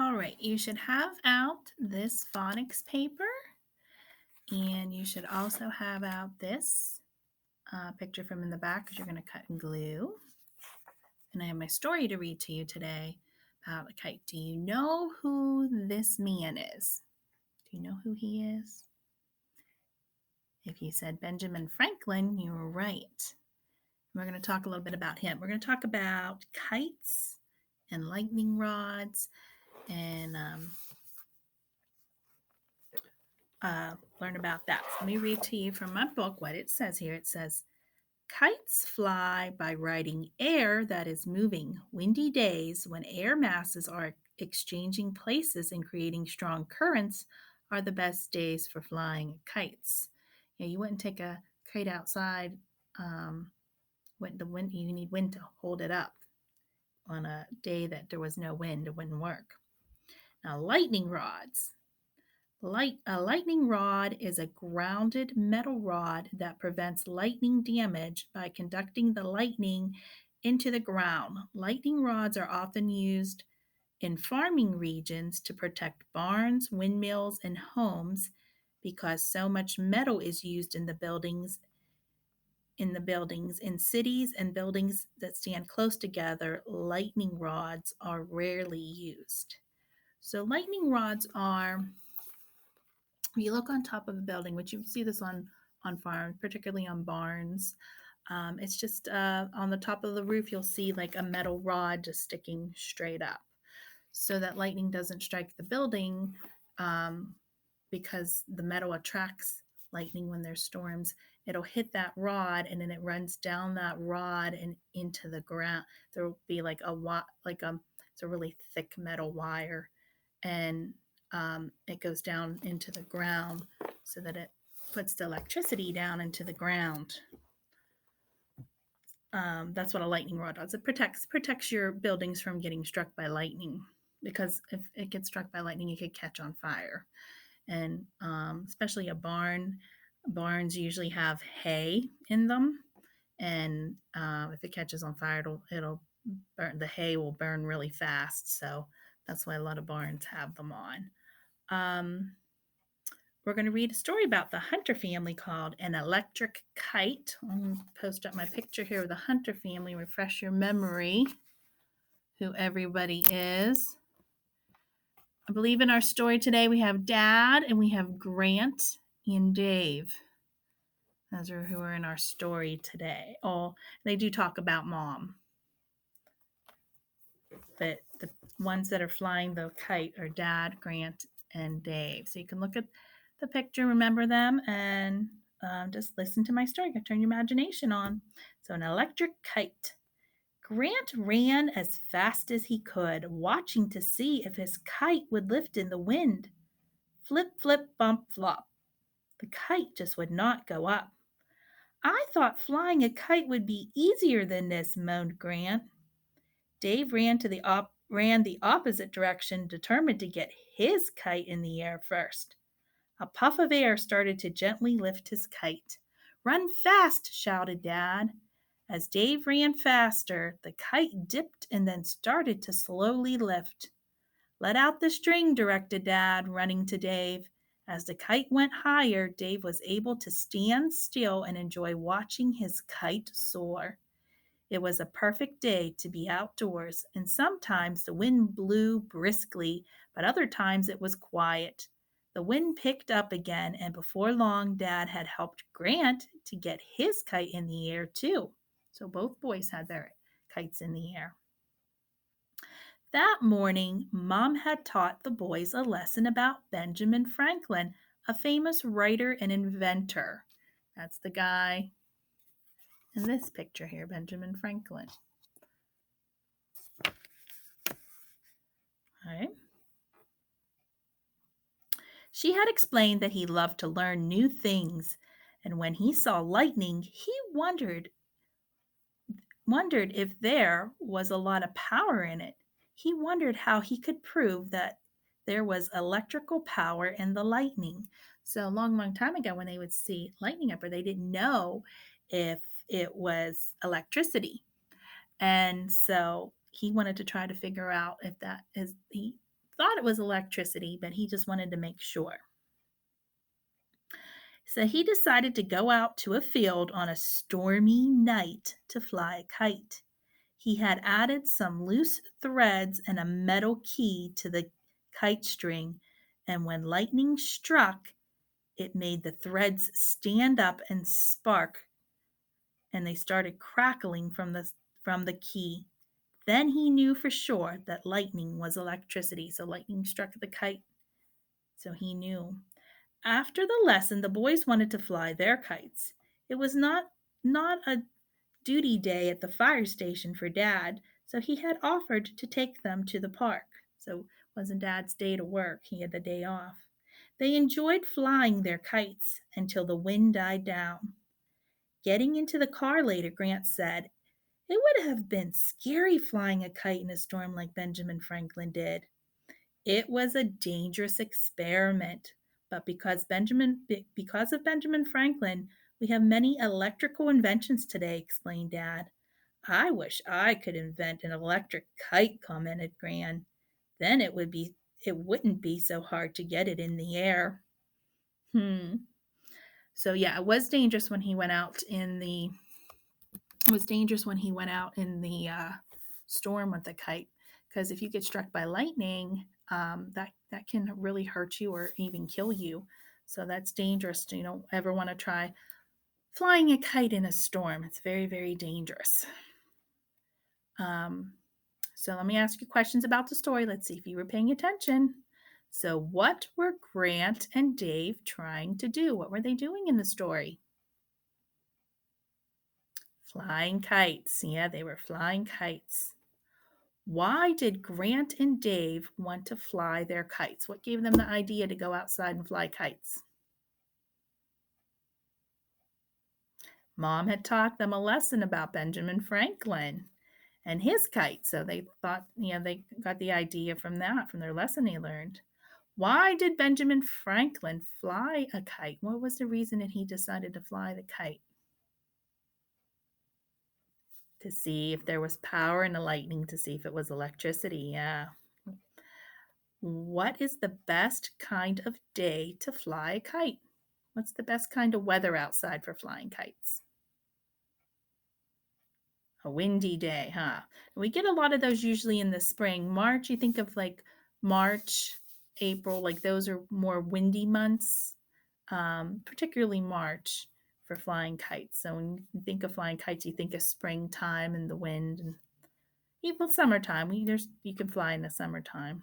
All right, you should have out this phonics paper, and you should also have out this picture from in the back because you're going to cut and glue. And I have my story to read to you today about a kite. Do you know who this man is? Do you know who he is? If you said Benjamin Franklin, you were right. We're going to talk a little bit about him. We're going to talk about kites and lightning rods and learn about that. So let me read to you from my book what it says here. It says, kites fly by riding air that is moving. Windy days, when air masses are exchanging places and creating strong currents, are the best days for flying kites. You wouldn't take a kite outside when the wind. You need wind to hold it up. On a day that there was no wind, it wouldn't work. Now, lightning rods. A lightning rod is a grounded metal rod that prevents lightning damage by conducting the lightning into the ground. Lightning rods are often used in farming regions to protect barns, windmills, and homes because so much metal is used in cities and buildings that stand close together. Lightning rods are rarely used. So lightning rods are, if you look on top of a building, which you see this on farms, particularly on barns, it's just on the top of the roof, you'll see like a metal rod just sticking straight up so that lightning doesn't strike the building, um, because the metal attracts lightning when there's storms. It'll hit that rod and then it runs down that rod and into the ground. There will be like it's a really thick metal wire, and it goes down into the ground so that it puts the electricity down into the ground. That's what a lightning rod does. It protects your buildings from getting struck by lightning, because if it gets struck by lightning, it could catch on fire. And especially a barn, barns usually have hay in them, and if it catches on fire, it'll burn. The hay will burn really fast, so that's why a lot of barns have them on. Um, we're going to read a story about the Hunter family called An Electric Kite. I'm going to post up my picture here of the Hunter family, refresh your memory who everybody is. I believe in our story today we have Dad and we have Grant and Dave. Those are who are in our story today. Oh, they do talk about Mom, but the ones that are flying the kite are Dad, Grant, and Dave. So you can look at the picture, remember them, and just listen to my story. Turn your imagination on. So, an electric kite. Grant ran as fast as he could, watching to see if his kite would lift in the wind. Flip, flip, bump, flop. The kite just would not go up. I thought flying a kite would be easier than this, moaned Grant. Dave ran the opposite direction, determined to get his kite in the air first. A puff of air started to gently lift his kite. Run fast, shouted Dad. As Dave ran faster, the kite dipped and then started to slowly lift. Let out the string, directed Dad, running to Dave. As the kite went higher, Dave was able to stand still and enjoy watching his kite soar. It was a perfect day to be outdoors, and sometimes the wind blew briskly, but other times it was quiet. The wind picked up again, and before long, Dad had helped Grant to get his kite in the air, too. So both boys had their kites in the air. That morning, Mom had taught the boys a lesson about Benjamin Franklin, a famous writer and inventor. That's the guy in this picture here, Benjamin Franklin. All right. She had explained that he loved to learn new things, and when he saw lightning, he wondered if there was a lot of power in it. He wondered how he could prove that there was electrical power in the lightning. So a long, long time ago, when they would see lightning up, or they didn't know if it was electricity. And so he wanted to try to figure out if that is, he thought it was electricity, but he just wanted to make sure. So he decided to go out to a field on a stormy night to fly a kite. He had added some loose threads and a metal key to the kite string, and when lightning struck, it made the threads stand up and spark, and they started crackling from the key. Then he knew for sure that lightning was electricity. So lightning struck the kite. So he knew. After the lesson, the boys wanted to fly their kites. It was not a duty day at the fire station for Dad, so he had offered to take them to the park. So it wasn't Dad's day to work, he had the day off. They enjoyed flying their kites until the wind died down. Getting into the car later, Grant said, "It would have been scary flying a kite in a storm like Benjamin Franklin did. It was a dangerous experiment, but because of Benjamin Franklin, we have many electrical inventions today," explained Dad. "I wish I could invent an electric kite," commented Gran. "Then it wouldn't be so hard to get it in the air." Hmm. So yeah, it was dangerous when he went out in the storm with the kite, because if you get struck by lightning, that can really hurt you or even kill you. So that's dangerous. You don't ever want to try flying a kite in a storm. It's very, very dangerous. Um, so let me ask you questions about the story. Let's see if you were paying attention. So, what were Grant and Dave trying to do? What were they doing in the story? Flying kites. Yeah, they were flying kites. Why did Grant and Dave want to fly their kites? What gave them the idea to go outside and fly kites? Mom had taught them a lesson about Benjamin Franklin and his kite. So they thought, they got the idea from that, from their lesson they learned. Why did Benjamin Franklin fly a kite? What was the reason that he decided to fly the kite? To see if there was power in the lightning, to see if it was electricity. Yeah. What is the best kind of day to fly a kite? What's the best kind of weather outside for flying kites? A windy day, huh? We get a lot of those usually in the spring. March, you think of like March, April, like those are more windy months, particularly March for flying kites. So when you think of flying kites, you think of springtime and the wind, and even summertime. You can fly in the summertime.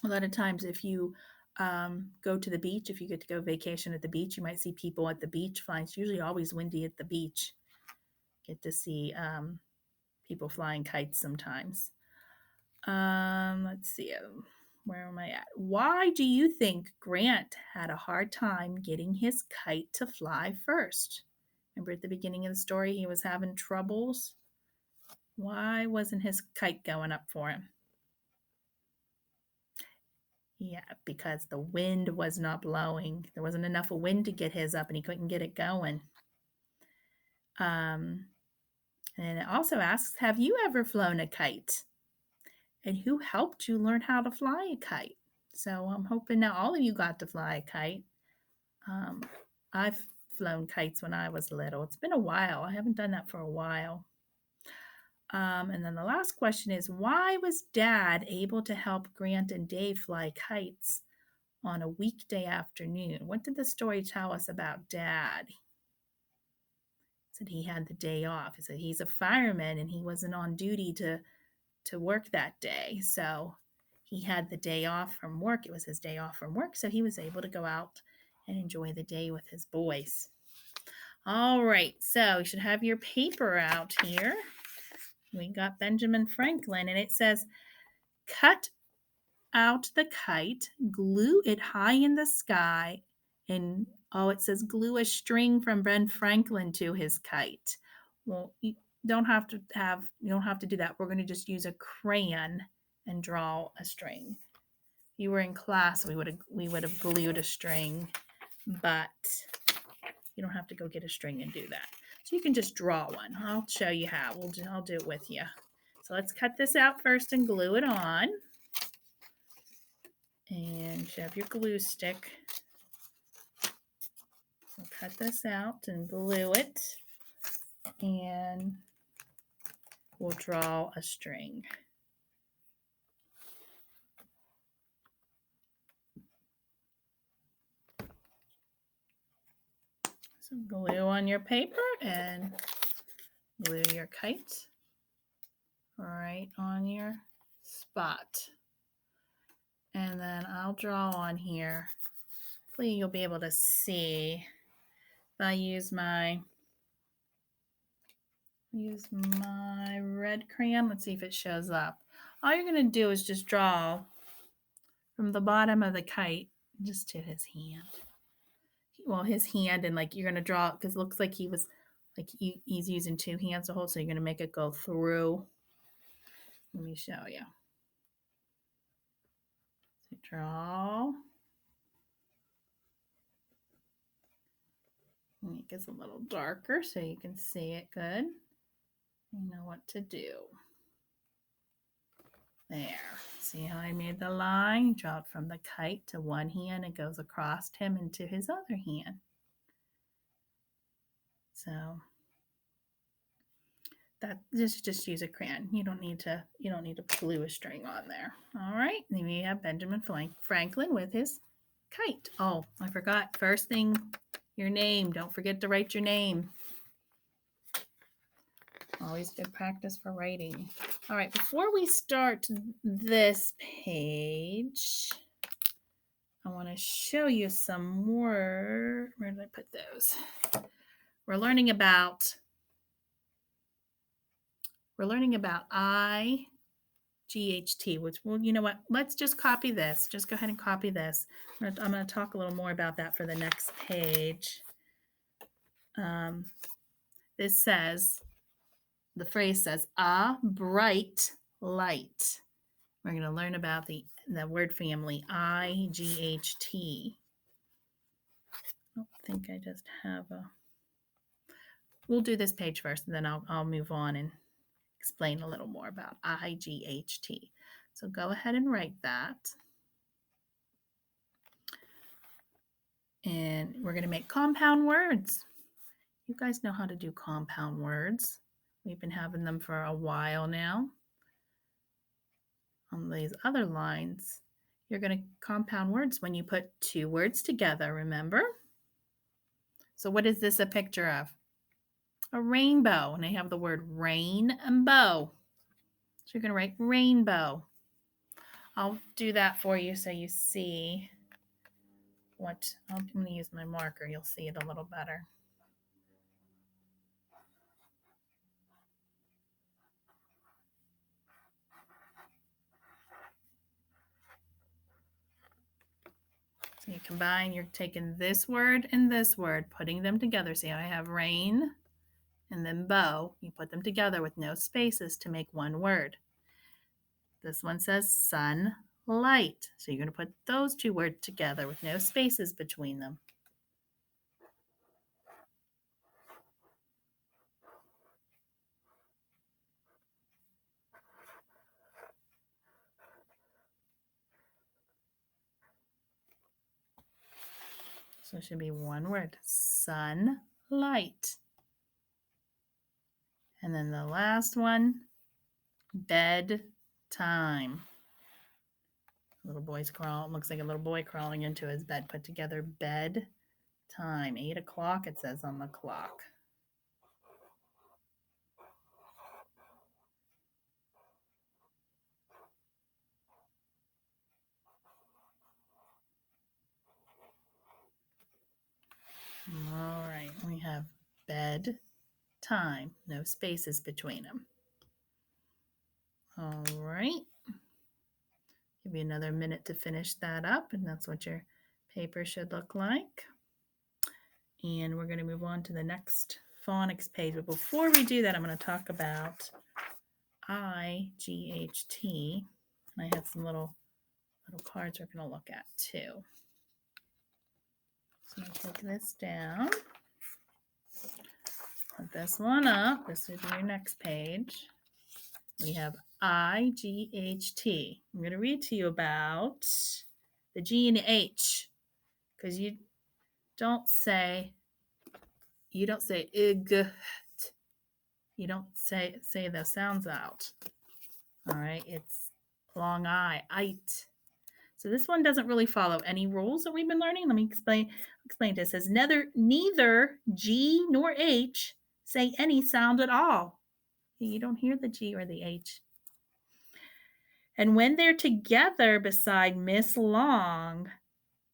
A lot of times, if you go to the beach, if you get to go vacation at the beach, you might see people at the beach flying. It's usually always windy at the beach. Get to see people flying kites sometimes. Let's see. Where am I at? Why do you think Grant had a hard time getting his kite to fly first? Remember at the beginning of the story, he was having troubles. Why wasn't his kite going up for him? Yeah, because the wind was not blowing. There wasn't enough of wind to get his up, and he couldn't get it going. And it also asks, have you ever flown a kite? And who helped you learn how to fly a kite? So I'm hoping that all of you got to fly a kite. I've flown kites when I was little. It's been a while. I haven't done that for a while. And then the last question is, why was Dad able to help Grant and Dave fly kites on a weekday afternoon? What did the story tell us about Dad? It said he had the day off. It said he's a fireman and he wasn't on duty to work that day. So he had the day off from work. It was his day off from work, so he was able to go out and enjoy the day with his boys. All right, so you should have your paper out here. We got Benjamin Franklin, and it says, cut out the kite, glue it high in the sky, and it says glue a string from Ben Franklin to his kite. Well, you don't have to do that. We're going to just use a crayon and draw a string. If you were in class, we would have glued a string, but you don't have to go get a string and do that. So you can just draw one. I'll show you how. I'll do it with you. So let's cut this out first and glue it on. should have your glue stick. So cut this out and glue it, and we'll draw a string. So glue on your paper and glue your kite right on your spot. And then I'll draw on here. Hopefully you'll be able to see. If I use my red crayon, let's see if it shows up. All you're going to do is just draw from the bottom of the kite just to his hand. Well, his hand, and like you're going to draw it because it looks like he was like he's using two hands to hold, so you're going to make it go through. Let me show you. So draw. Make it a little darker so you can see it good. You know what to do. There. See how I made the line? Draw it from the kite to one hand. It goes across him into his other hand. So that just use a crayon. You don't need to glue a string on there. All right. Then we have Benjamin Franklin with his kite. Oh, I forgot. First thing, your name. Don't forget to write your name. Always good practice for writing. All right, before we start this page, I want to show you some more. Where did I put those? We're learning about IGHT, which, well, you know what? Let's just copy this. Just go ahead and copy this. I'm going to talk a little more about that for the next page. This says, the phrase says, a bright light. We're going to learn about the word family, IGHT. I don't think I just have a... We'll do this page first, and then I'll move on and explain a little more about IGHT. So go ahead and write that. And we're going to make compound words. You guys know how to do compound words. We've been having them for a while now. On these other lines, you're going to compound words when you put two words together, remember? So what is this a picture of? A rainbow. And I have the word rain and bow. So you're going to write rainbow. I'll do that for you so you see what, I'm going to use my marker. You'll see it a little better. So you combine, you're taking this word and this word, putting them together. See how I have rain and then bow. You put them together with no spaces to make one word. This one says sunlight. So you're going to put those two words together with no spaces between them. So it should be one word, sunlight. And then the last one, bedtime. Little boy's crawling, looks like a little boy crawling into his bed. Put together bedtime. 8 o'clock, it says on the clock. All right, we have bedtime, no spaces between them. All right. Give you another minute to finish that up, and that's what your paper should look like. And we're going to move on to the next phonics page. But before we do that, I'm going to talk about IGHT. And I have some little cards we're going to look at too. So I'm going to take this down. Put this one up. This is your next page. We have IGHT. I'm going to read to you about the G and the H, because you don't say ig. You don't say those sounds out. All right, it's long I, ite. So this one doesn't really follow any rules that we've been learning. Let me explain it. It says neither G nor H say any sound at all. You don't hear the G or the H. And when they're together beside Miss Long,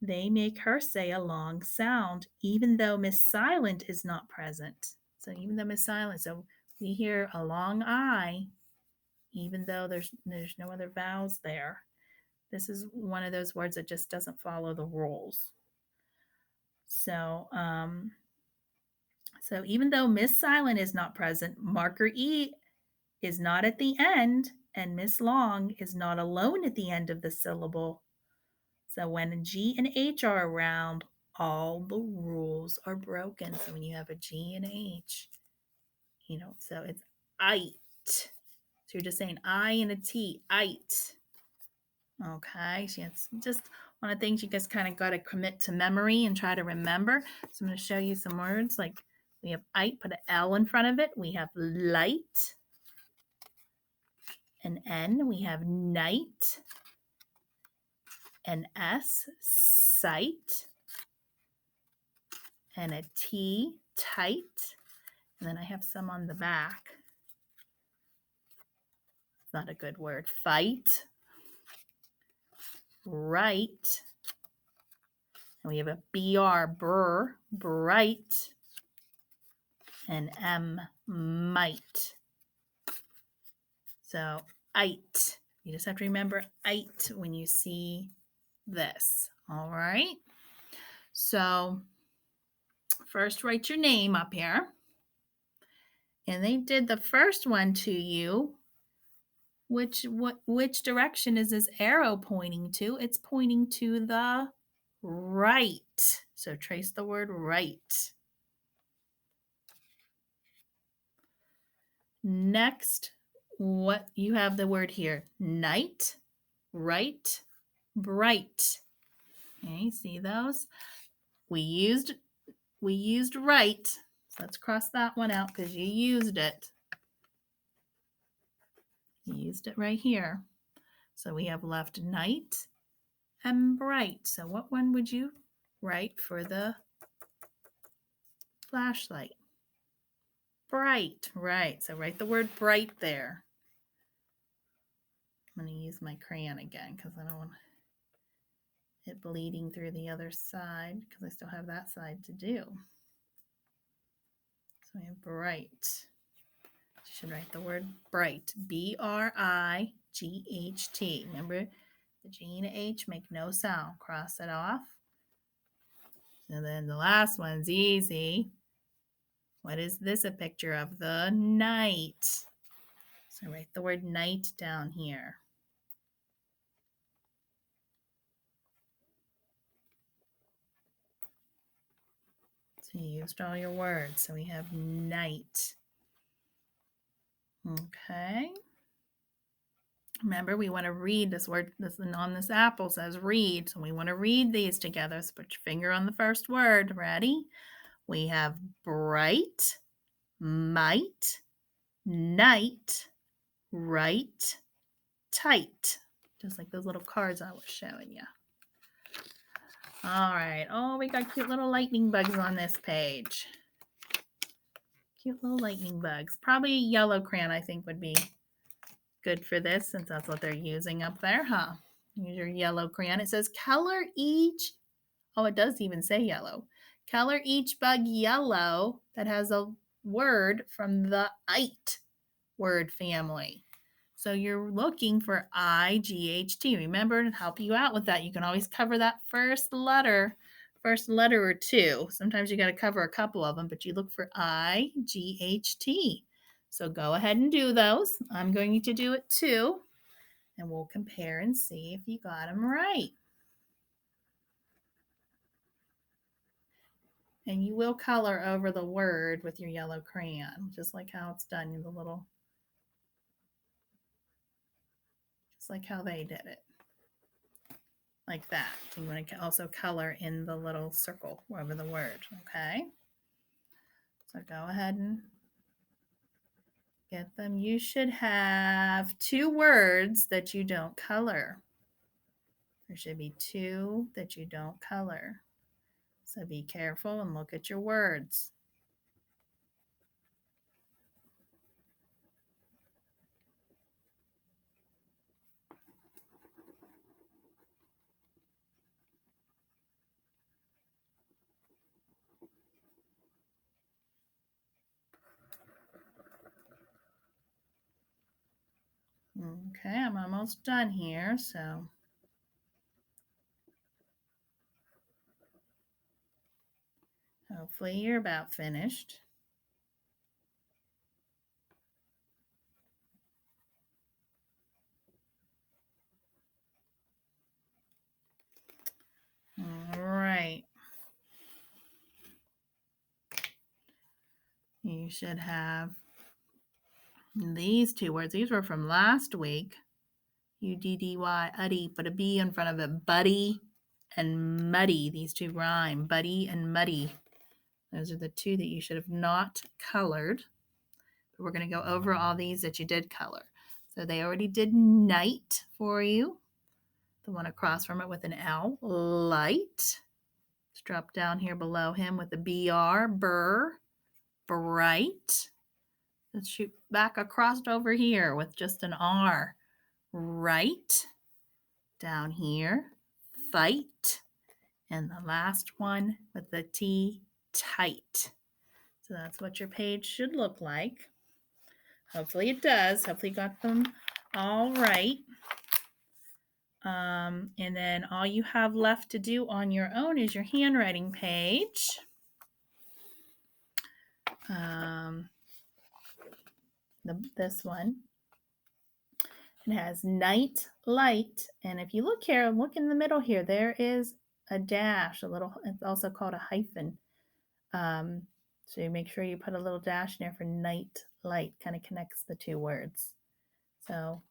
they make her say a long sound, even though Miss Silent is not present. So even though Miss Silent, so we hear a long I, even though there's no other vowels there. This is one of those words that just doesn't follow the rules. So, so even though Miss Silent is not present, marker E is not at the end, and Miss Long is not alone at the end of the syllable. So when G and H are around, all the rules are broken. So when you have a G and H, so it's ite. So you're just saying I and a T, ite. Okay, so it's just one of the things you guys kind of got to commit to memory and try to remember. So I'm going to show you some words like we have ite, put an L in front of it. We have light. An N, we have night. An S, sight. And a T, tight. And then I have some on the back. It's not a good word. Fight. Right. And we have a BR, burr, bright. And M, might. So, ite. You just have to remember ite when you see this. All right. So, first write your name up here. And they did the first one to you. Which direction is this arrow pointing to? It's pointing to the right. So trace the word right. Next, what you have the word here, night, right, bright. Okay, see those? We used right. So let's cross that one out because you used it. You used it right here. So we have left night and bright. So what one would you write for the flashlight? Bright, right. So write the word bright there. I'm going to use my crayon again because I don't want it bleeding through the other side because I still have that side to do. So we have bright. You should write the word bright. B-R-I-G-H-T. Remember, the G and H make no sound. Cross it off. And then the last one's easy. What is this a picture of? The night. So write the word night down here. So you used all your words. So we have night. Okay. Remember, we want to read this word. This on this apple says read. So we want to read these together. So put your finger on the first word. Ready? We have bright, might, night, right, tight. Just like those little cards I was showing you. All right. Oh, we got cute little lightning bugs on this page. Cute little lightning bugs. Probably yellow crayon, I think, would be good for this since that's what they're using up there, huh? Use your yellow crayon. It says color each. Oh, it does even say yellow. Color each bug yellow that has a word from the ite word family. So you're looking for I-G-H-T. Remember, to help you out with that, you can always cover that first letter or two. Sometimes you got to cover a couple of them, but you look for I-G-H-T. So go ahead and do those. I'm going to do it too, and we'll compare and see if you got them right. And you will color over the word with your yellow crayon, just like how it's done in the little, just like how they did it. like that. You want to also color in the little circle over the word, okay? So go ahead and get them. You should have 2 words that you don't color. There should be 2 that you don't color. So be careful and look at your words. Okay, I'm almost done here, so hopefully you're about finished. All right. You should have these 2 words. These were from last week. UDDY, uddy, put a B in front of it. Buddy and muddy. These 2 rhyme. Buddy and muddy. Those are the 2 that you should have not colored. But we're going to go over all these that you did color. So they already did night for you. The one across from it with an L. Light. Let's drop down here below him with a BR. Burr. Bright. Let's shoot back across over here with just an R. Right. Down here. Fight. And the last one with the T, tight. So that's what your page should look like. Hopefully it does. Hopefully you got them all right. And then all you have left to do on your own is your handwriting page. This one. It has night, light, and if you look here, look in the middle here, there is a dash, it's also called a hyphen. So you make sure you put a little dash in there for night, light, kind of connects the 2 words. So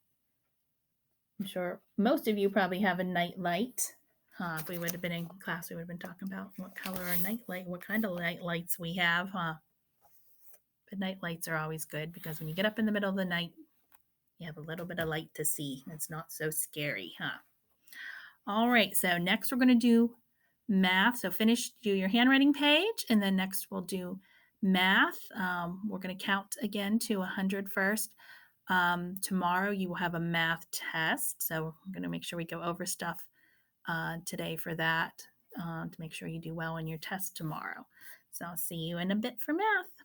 I'm sure most of you probably have a night light. If we would have been in class, we would have been talking about what color our night light, what kind of night lights we have, But night lights are always good because when you get up in the middle of the night, you have a little bit of light to see. It's not so scary, All right, so next we're going to do math. So do your handwriting page, and then next we'll do math. We're going to count again to 100 first. Tomorrow you will have a math test, so we're going to make sure we go over stuff today for that to make sure you do well in your test tomorrow. So I'll see you in a bit for math.